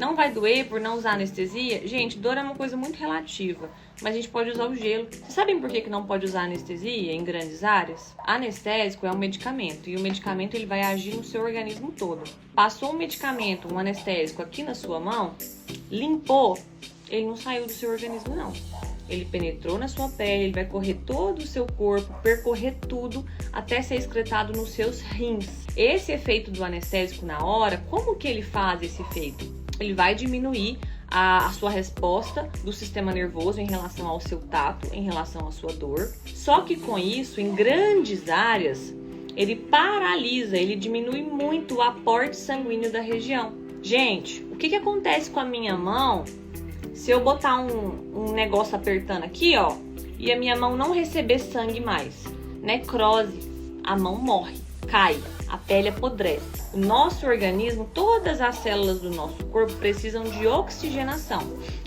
Não vai doer por não usar anestesia? Gente, dor é uma coisa muito relativa, mas a gente pode usar o gelo. Vocês sabem por que não pode usar anestesia em grandes áreas? Anestésico é um medicamento e o medicamento ele vai agir no seu organismo todo. Passou um medicamento, um anestésico aqui na sua mão, limpou, ele não saiu do seu organismo não. Ele penetrou na sua pele, ele vai correr todo o seu corpo, percorrer tudo até ser excretado nos seus rins. Esse efeito do anestésico na hora, como que ele faz esse efeito? Ele vai diminuir a sua resposta do sistema nervoso em relação ao seu tato, em relação à sua dor. Só que com isso, em grandes áreas, ele paralisa, ele diminui muito o aporte sanguíneo da região. Gente, o que acontece com a minha mão se eu botar um negócio apertando aqui, ó, e a minha mão não receber sangue mais? Necrose, a mão morre, cai, a pele apodrece. O nosso organismo, todas as células do nosso corpo precisam de oxigenação.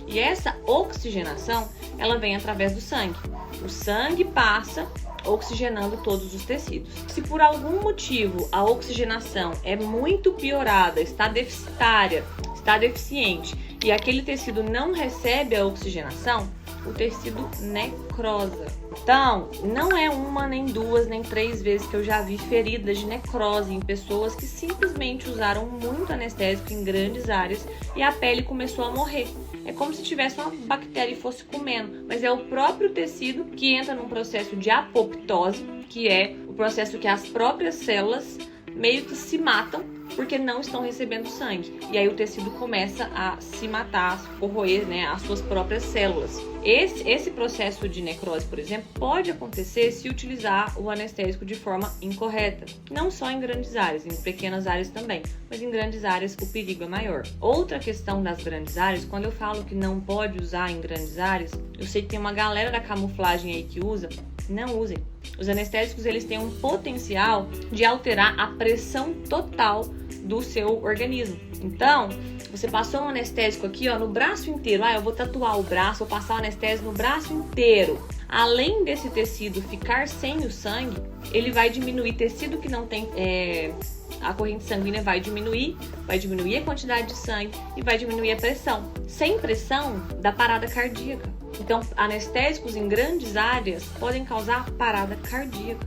E essa oxigenação, ela vem através do sangue. O sangue passa oxigenando todos os tecidos. Se por algum motivo a oxigenação é muito piorada, está deficitária, está deficiente, e aquele tecido não recebe a oxigenação, o tecido necrosa. Então, não é uma, nem duas, nem três vezes que eu já vi feridas de necrose em pessoas que simplesmente usaram muito anestésico em grandes áreas e a pele começou a morrer. É como se tivesse uma bactéria e fosse comendo, mas é o próprio tecido que entra num processo de apoptose, que é o processo que as próprias células meio que se matam porque não estão recebendo sangue. E aí o tecido começa a se matar, a corroer, né, as suas próprias células. Esse processo de necrose, por exemplo, pode acontecer se utilizar o anestésico de forma incorreta. Não só em grandes áreas, em pequenas áreas também, mas em grandes áreas o perigo é maior. Outra questão das grandes áreas, quando eu falo que não pode usar em grandes áreas, eu sei que tem uma galera da camuflagem aí que usa. Não usem. Os anestésicos eles têm um potencial de alterar a pressão total do seu organismo. Então, você passou um anestésico aqui, ó, no braço inteiro. Eu vou tatuar o braço, vou passar o anestésico no braço inteiro. Além desse tecido ficar sem o sangue, ele vai diminuir tecido que não tem a corrente sanguínea vai diminuir a quantidade de sangue e vai diminuir a pressão. Sem pressão, dá parada cardíaca. Então, anestésicos em grandes áreas podem causar parada cardíaca.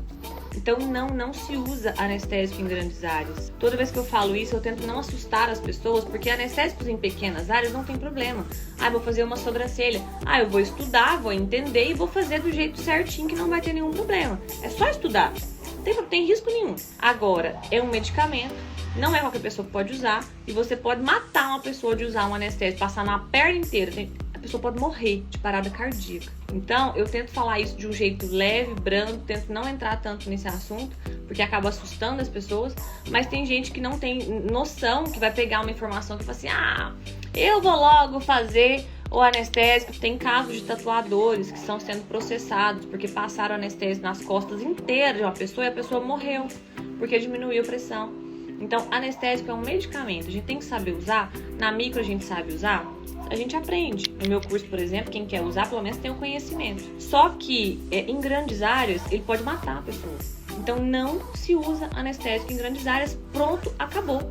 Então, não se usa anestésico em grandes áreas. Toda vez que eu falo isso, eu tento não assustar as pessoas, porque anestésicos em pequenas áreas não tem problema. Vou fazer uma sobrancelha. Eu vou estudar, vou entender e vou fazer do jeito certinho que não vai ter nenhum problema. É só estudar. Não tem risco nenhum. Agora, é um medicamento, não é qualquer pessoa que pode usar, e você pode matar uma pessoa de usar um anestésico, passar na perna inteira. A pessoa pode morrer de parada cardíaca. Então, eu tento falar isso de um jeito leve, brando, tento não entrar tanto nesse assunto, porque acaba assustando as pessoas, mas tem gente que não tem noção, que vai pegar uma informação que fala assim, eu vou logo fazer o anestésico. Tem casos de tatuadores que estão sendo processados porque passaram anestésico nas costas inteiras de uma pessoa e a pessoa morreu, porque diminuiu a pressão. Então, anestésico é um medicamento, a gente tem que saber usar. Na micro a gente sabe usar, a gente aprende. No meu curso, por exemplo, quem quer usar, pelo menos tem o conhecimento. Só que em grandes áreas, ele pode matar a pessoa. Então, não se usa anestésico em grandes áreas. Pronto, acabou.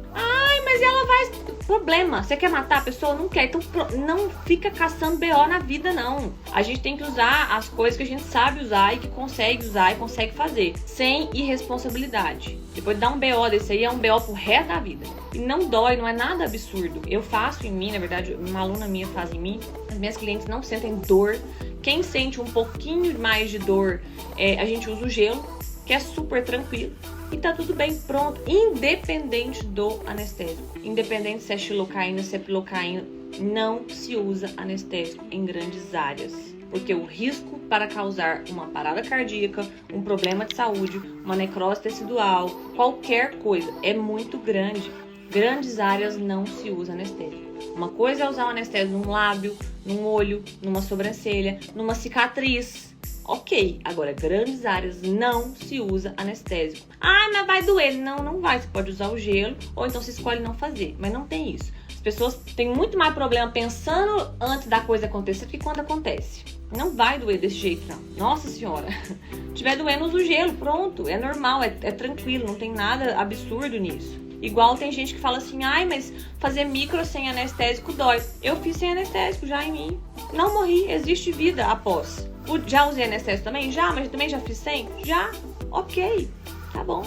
Mas ela vai... Problema, você quer matar a pessoa? Não quer. Então, não fica caçando BO na vida, não. A gente tem que usar as coisas que a gente sabe usar e que consegue usar e consegue fazer. Sem irresponsabilidade. Depois de dar um BO desse aí, é um BO pro resto da vida. E não dói, não é nada absurdo. Eu faço em mim, na verdade, uma aluna minha faz em mim. As minhas clientes não sentem dor. Quem sente um pouquinho mais de dor, a gente usa o gelo, que é super tranquilo. E tá tudo bem, pronto. Independente do anestésico. Independente se é xilocaína, se é pilocaína, não se usa anestésico em grandes áreas. Porque o risco para causar uma parada cardíaca, um problema de saúde, uma necrose tecidual, qualquer coisa, é muito grande. Grandes áreas não se usa anestésico. Uma coisa é usar um anestésico num lábio, num olho, numa sobrancelha, numa cicatriz. Ok, agora grandes áreas não se usa anestésico. Mas vai doer. Não vai. Você pode usar o gelo ou então você escolhe não fazer, mas não tem isso. As pessoas têm muito mais problema pensando antes da coisa acontecer do que quando acontece. Não vai doer desse jeito, não. Nossa senhora. Se tiver doendo, usa o gelo, pronto. É normal, é tranquilo, não tem nada absurdo nisso. Igual tem gente que fala assim, ai, mas fazer micro sem anestésico dói. Eu fiz sem anestésico já em mim. Não morri, existe vida após. Já usei anestésico também? Já, mas também já fiz sem? Já. Ok, tá bom.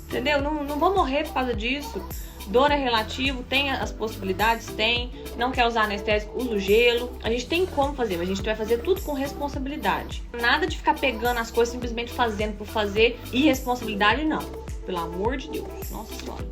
Entendeu? Não vou morrer por causa disso. Dor é relativo, tem as possibilidades, tem. Não quer usar anestésico, usa o gelo. A gente tem como fazer, mas a gente vai fazer tudo com responsabilidade. Nada de ficar pegando as coisas, simplesmente fazendo por fazer. Irresponsabilidade, não. Pelo amor de Deus. Nossa Senhora.